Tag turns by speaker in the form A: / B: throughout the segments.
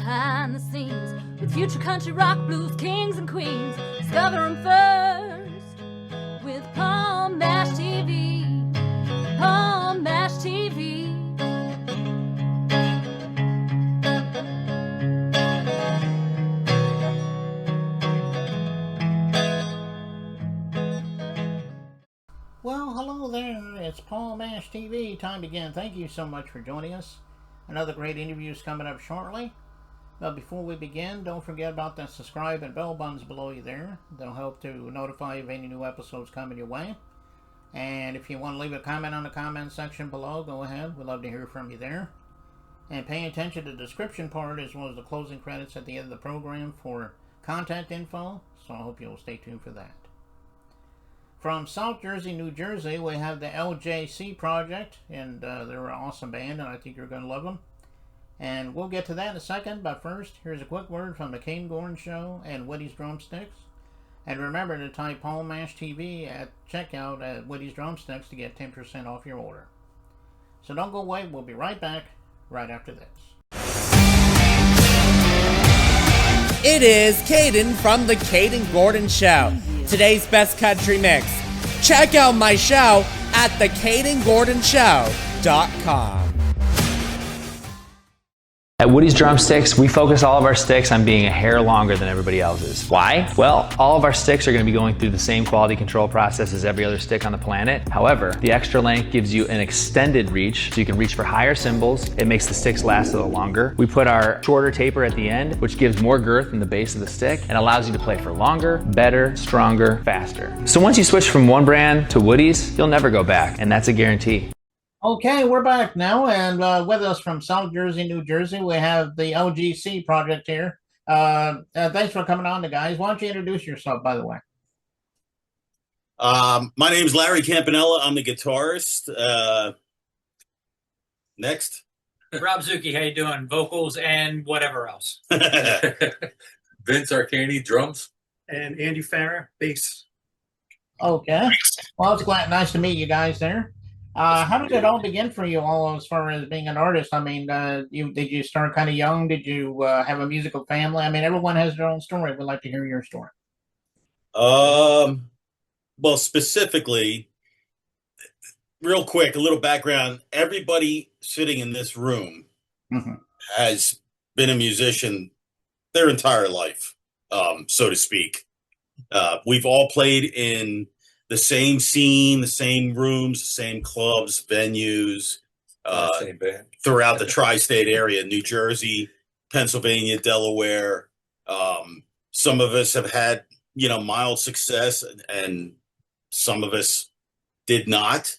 A: behind the scenes with future country rock blues kings and queens. Discover them first with Palm Mash TV. Palm Mash TV.
B: Well, hello there. It's Palm Mash TV. Time again. Thank you so much for joining us. Another great interview is coming up shortly. But before we begin, don't forget about the subscribe and bell buttons below you there. They'll help to notify you of any new episodes coming your way. And if you want to leave a comment on the comment section below, go ahead. We'd love to hear from you there. And pay attention to the description part as well as the closing credits at the end of the program for contact info. So I hope you'll stay tuned for that. From South Jersey, New Jersey, we have the LJC project, and they're an awesome band, and I think you're going to love them. And we'll get to that in a second, but first, here's a quick word from the Caden Gordon Show and Woody's Drumsticks. And remember to type Palm Mash TV at checkout at Woody's Drumsticks to get 10% off your order. So don't go away, we'll be right back right after this.
C: It is Caden from the Caden Gordon Show. Today's best country mix. Check out my show at thecadengordonshow.com.
D: At Woody's Drumsticks, we focus all of our sticks on being a hair longer than everybody else's. Why? Well, all of our sticks are going to be going through the same quality control process as every other stick on the planet. However, the extra length gives you an extended reach, so you can reach for higher cymbals. It makes the sticks last a little longer. We put our shorter taper at the end, which gives more girth in the base of the stick and allows you to play for longer, better, stronger, faster. So once you switch from one brand to Woody's, you'll never go back, and that's a guarantee.
B: Okay, we're back now, and with us from South Jersey, New Jersey, we have the LJC project here. Thanks for coming on, guys. Why don't you introduce yourself, by the way?
E: My name's Larry Campanella. I'm the guitarist. Next.
F: Rob Zucchi, how you doing? Vocals and whatever else.
G: Vince Arcani, drums.
H: And Andy Farrer, bass.
B: Okay. Well, it's nice to meet you guys there. How did it all begin for you all as far as being an artist? I mean, did you start kind of young? Did you have a musical family? I mean, everyone has their own story. We'd like to hear your story.
E: Well, specifically, real quick, a little background. Everybody sitting in this room has been a musician their entire life, so to speak. We've all played in the same scene, the same rooms, the same clubs, venues,
G: Same band.
E: throughout the tri-state area, New Jersey, Pennsylvania, Delaware. Some of us have had, mild success, and some of us did not.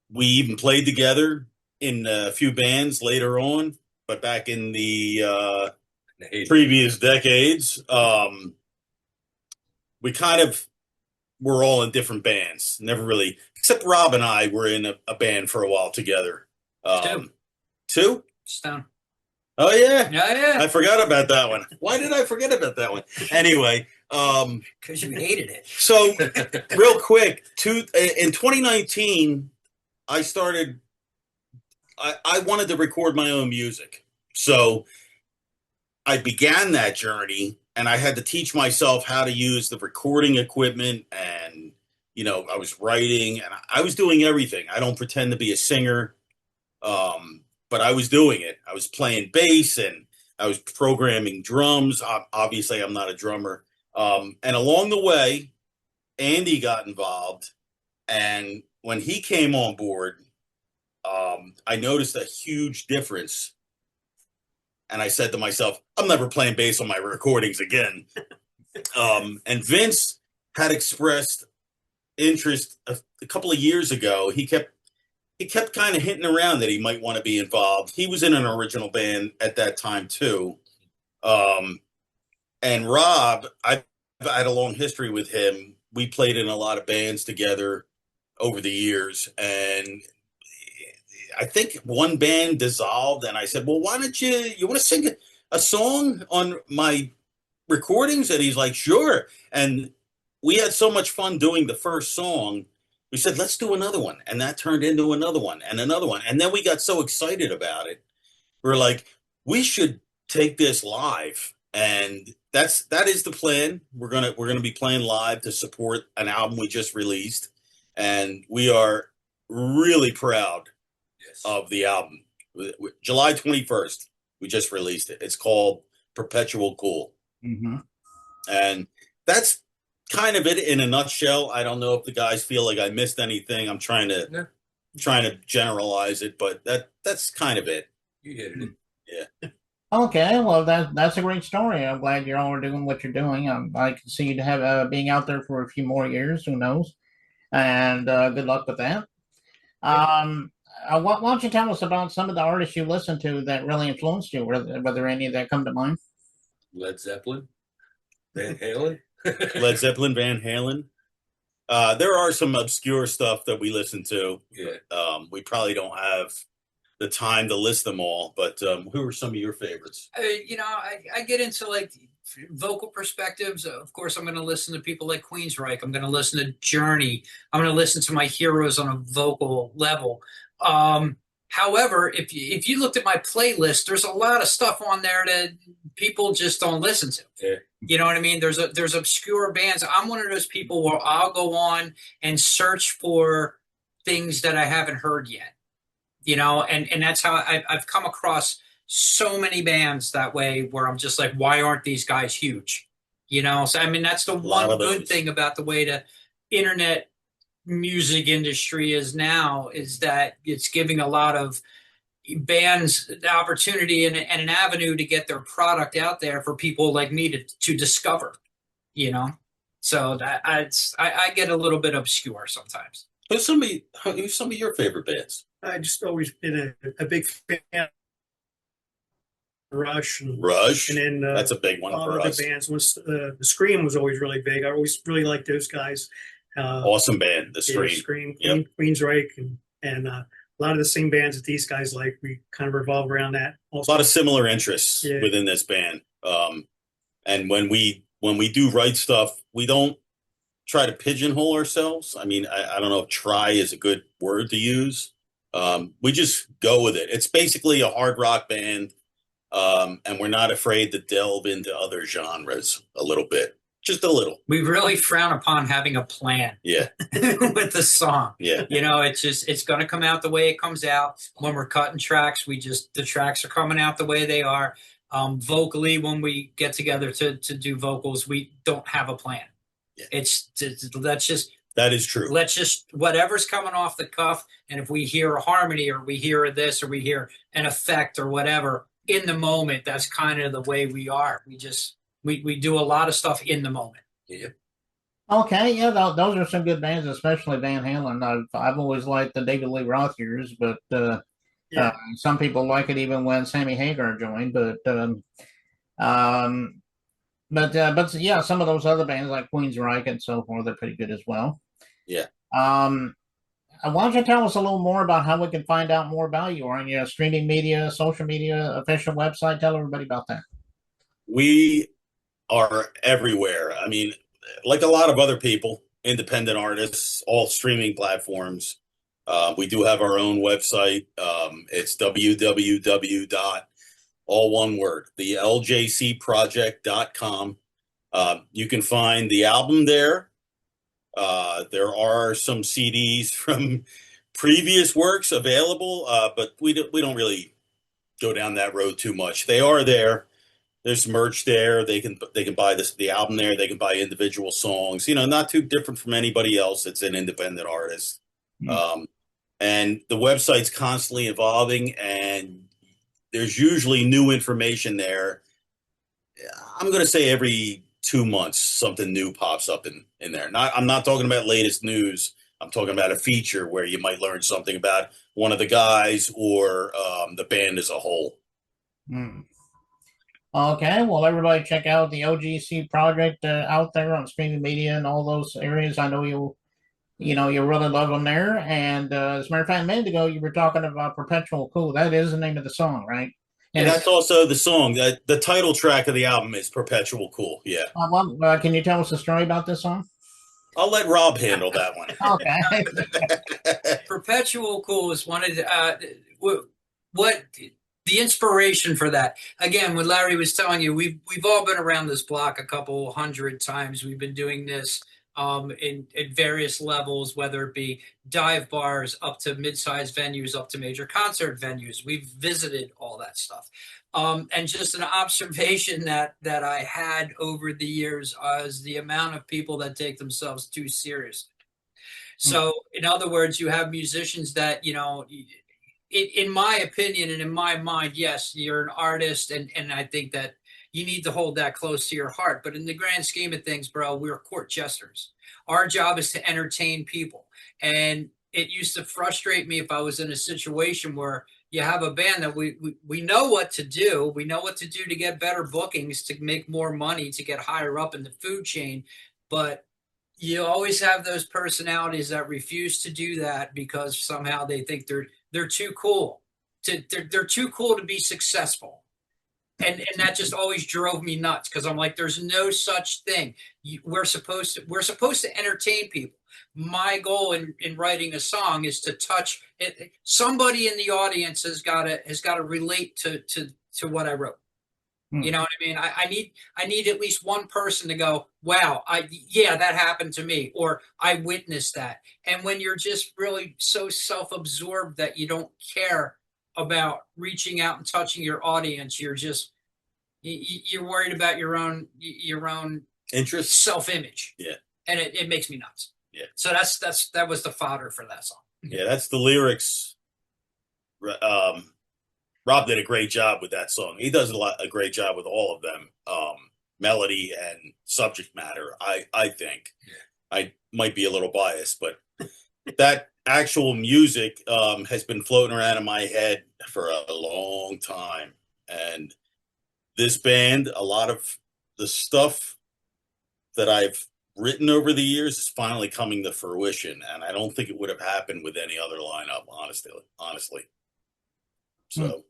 E: We even played together in a few bands later on, but back in the previous decades, we kind of were all in different bands. Never really, except Rob and I were in a band for a while together. Two?
F: Stone.
E: Oh, yeah.
F: Yeah.
E: I forgot about that one. Why did I forget about that one? Anyway.
F: Because you hated it.
E: So, real quick, in 2019, I wanted to record my own music. So, I began that journey. And I had to teach myself how to use the recording equipment, and, I was writing and I was doing everything. I don't pretend to be a singer, but I was doing it. I was playing bass and I was programming drums. Obviously, I'm not a drummer. And along the way, Andy got involved. And when he came on board, I noticed a huge difference. And I said to myself, I'm never playing bass on my recordings again. And Vince had expressed interest a couple of years ago. He kept kind of hinting around that he might want to be involved. He was in an original band at that time too. And Rob, I've had a long history with him. We played in a lot of bands together over the years, and I think one band dissolved, and I said, well, why don't you want to sing a song on my recordings? And he's like, sure. And we had so much fun doing the first song. We said, let's do another one. And that turned into another one and another one. And then we got so excited about it. We're like, we should take this live, and that is the plan. We're gonna be playing live to support an album we just released, and we are really proud of the album. July 21st, we just released it. It's called Perpetual Cool.
B: Mm-hmm.
E: And that's kind of it in a nutshell. I don't know if the guys feel like I missed anything. I'm trying to generalize it, but that's kind of it.
G: You hit it.
E: Yeah.
B: Okay, well that's a great story. I'm glad you all are doing what you're doing. I can see you have being out there for a few more years. Who knows? And good luck with that. Why don't you tell us about some of the artists you listened to that really influenced you? Were there any that come to mind?
G: Led Zeppelin, Van Halen.
E: Led Zeppelin, Van Halen. There are some obscure stuff that we listen to.
G: Yeah.
E: We probably don't have the time to list them all, but who are some of your favorites?
F: I get into like vocal perspectives. Of course, I'm going to listen to people like Queensryche. I'm going to listen to Journey. I'm going to listen to my heroes on a vocal level. However, if you looked at my playlist, there's a lot of stuff on there that people just don't listen to.
G: Yeah.
F: You know what I mean? There's obscure bands. I'm one of those people where I'll go on and search for things that I haven't heard yet. And that's how I've come across so many bands that way, where I'm just like, why aren't these guys huge? So I mean, that's the one good thing about the way the internet music industry is now, is that it's giving a lot of bands the opportunity and an avenue to get their product out there for people like me to discover. So that I get a little bit obscure sometimes.
E: Who's some of your favorite bands?
H: I just always been a big fan of Rush. And then
E: that's a big one for us.
H: The bands was the Scream was always really big. I always really liked those guys.
E: Awesome band, the Scream.
H: Scream,
E: yep.
H: Queensryche, and a lot of the same bands that these guys like. We kind of revolve around that. Also.
E: A lot of similar interests within this band. And when we do write stuff, we don't try to pigeonhole ourselves. I mean, I don't know if try is a good word to use. We just go with it. It's basically a hard rock band, and we're not afraid to delve into other genres a little bit. Just a little.
F: We really frown upon having a plan.
E: Yeah.
F: With the song.
E: Yeah.
F: It's going to come out the way it comes out. When we're cutting tracks, the tracks are coming out the way they are. Vocally, when we get together to do vocals, we don't have a plan. Yeah.
E: That is true.
F: Let's just, whatever's coming off the cuff. And if we hear a harmony, or we hear this, or we hear an effect or whatever in the moment, that's kind of the way we are. We do a lot of stuff in the moment.
G: Yep.
B: Okay, yeah, those are some good bands, especially Van Halen. I've always liked the David Lee Roth years, but some people like it even when Sammy Hagar joined. But yeah, some of those other bands like Queensryche and so forth are pretty good as well.
E: Yeah.
B: Why don't you tell us a little more about how we can find out more about you on your streaming media, social media, official website? Tell everybody about that.
E: We are everywhere. I mean, like a lot of other people, independent artists, all streaming platforms. We do have our own website. It's all one word, the LJCproject.com. You can find the album there. There are some CDs from previous works available, but we don't really go down that road too much. They are there. There's merch there. They can buy the album there. They can buy individual songs. Not too different from anybody else that's an independent artist. Mm. And the website's constantly evolving, and there's usually new information there. I'm going to say every 2 months something new pops up in there. I'm not talking about latest news. I'm talking about a feature where you might learn something about one of the guys or the band as a whole.
B: Mm. Okay, well, everybody check out the LJC project out there on streaming media and all those areas. I know you really love them there. And as a matter of fact, a minute ago, you were talking about Perpetual Cool. That is the name of the song, right?
E: And that's also the song. The title track of the album is Perpetual Cool. Yeah.
B: Can you tell us a story about this song?
E: I'll let Rob handle that one.
B: Okay.
F: Perpetual Cool is one of the, what the inspiration for that. Again, when Larry was telling you, we've all been around this block a couple hundred times. We've been doing this in various levels, whether it be dive bars up to mid-sized venues, up to major concert venues. We've visited all that stuff. And just an observation that I had over the years is the amount of people that take themselves too seriously. So, in other words, you have musicians that, you know, in my opinion and in my mind, yes, you're an artist, and I think that you need to hold that close to your heart. But in the grand scheme of things, bro, we're court jesters. Our job is to entertain people. And it used to frustrate me if I was in a situation where you have a band that we know what to do. We know what to do to get better bookings, to make more money, to get higher up in the food chain. But you always have those personalities that refuse to do that because somehow they think they're too cool. They're too cool to be successful. And that just always drove me nuts because I'm like, there's no such thing. We're supposed to entertain people. My goal in writing a song is to touch it. Somebody in the audience has got to relate to what I wrote. You know what I mean? I need at least one person to go, wow, that happened to me, or I witnessed that. And when you're just really so self-absorbed that you don't care about reaching out and touching your audience, you're worried about your own
E: interest,
F: self-image.
E: Yeah.
F: And it makes me nuts.
E: Yeah.
F: So that was the fodder for that song.
E: Yeah, that's the lyrics. Rob did a great job with that song. He does a great job with all of them. Melody and subject matter, I think.
G: Yeah.
E: I might be a little biased, but that actual music has been floating around in my head for a long time. And this band, a lot of the stuff that I've written over the years is finally coming to fruition. And I don't think it would have happened with any other lineup, honestly. So.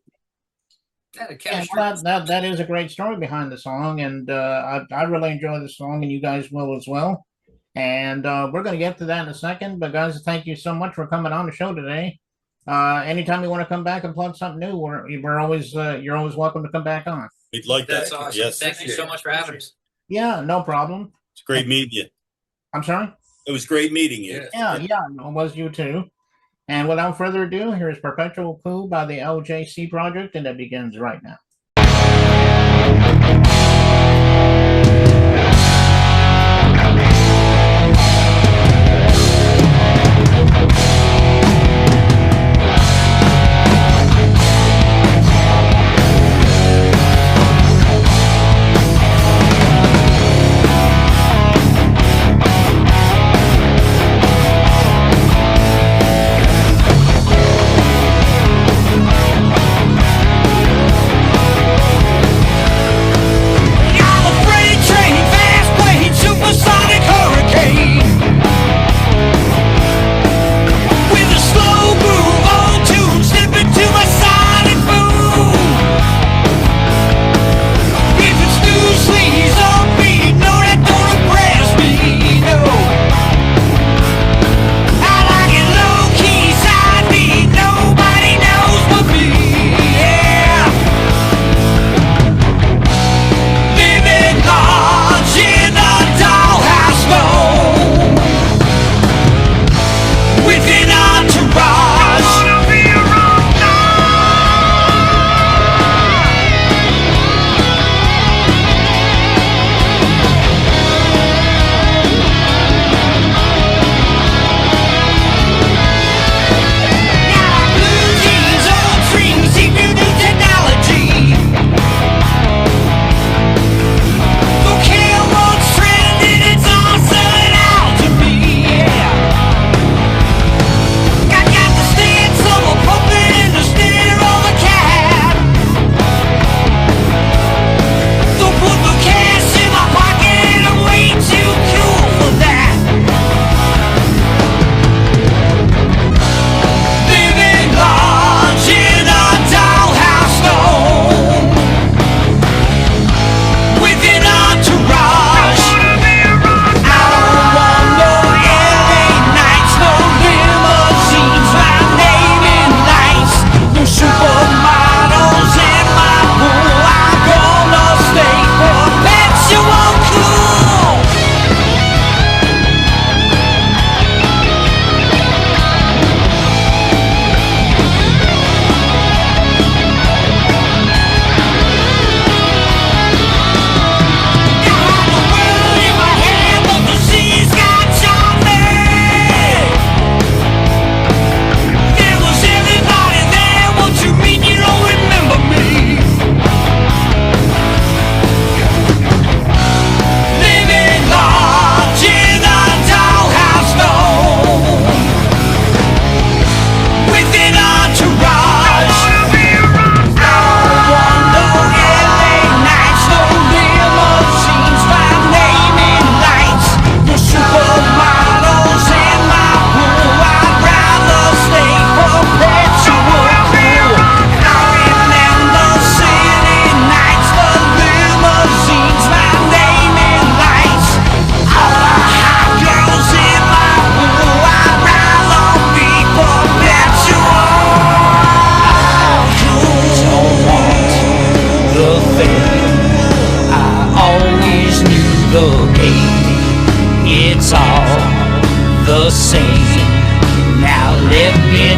B: Yeah, that is a great story behind the song, and I really enjoy the song, and you guys will as well. And we're going to get to that in a second. But guys, thank you so much for coming on the show today. Anytime you want to come back and plug something new, we're always you're always welcome to come back on.
E: We'd like
F: That's
E: that.
F: awesome.
E: Yes.
F: Thank you so much for having us.
B: Yeah, no problem.
E: It's great meeting you.
B: I'm sorry?
E: It was great meeting you.
B: Yeah, it was you too. And without further ado, here's Perpetual Coup by the LJC Project, and it begins right now.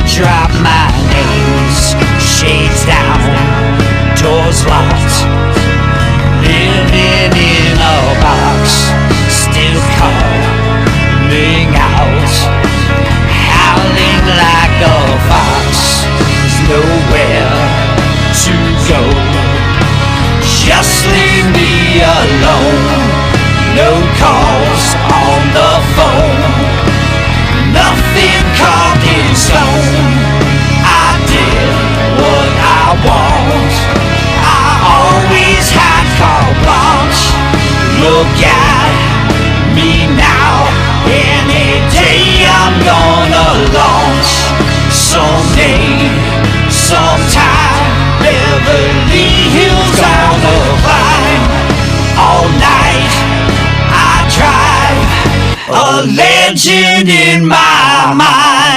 I: drop, my name's shades down, doors locked, living in a box, still coming out, howling like a fox. There's nowhere to go, just leave me alone. No calls on the phone, nothing carved in stone. I did what I want, I always had carte blanche. Look at me now, any day I'm gonna launch. Someday, sometime, Beverly Hills on the climb. All night I drive, a legend in my mind.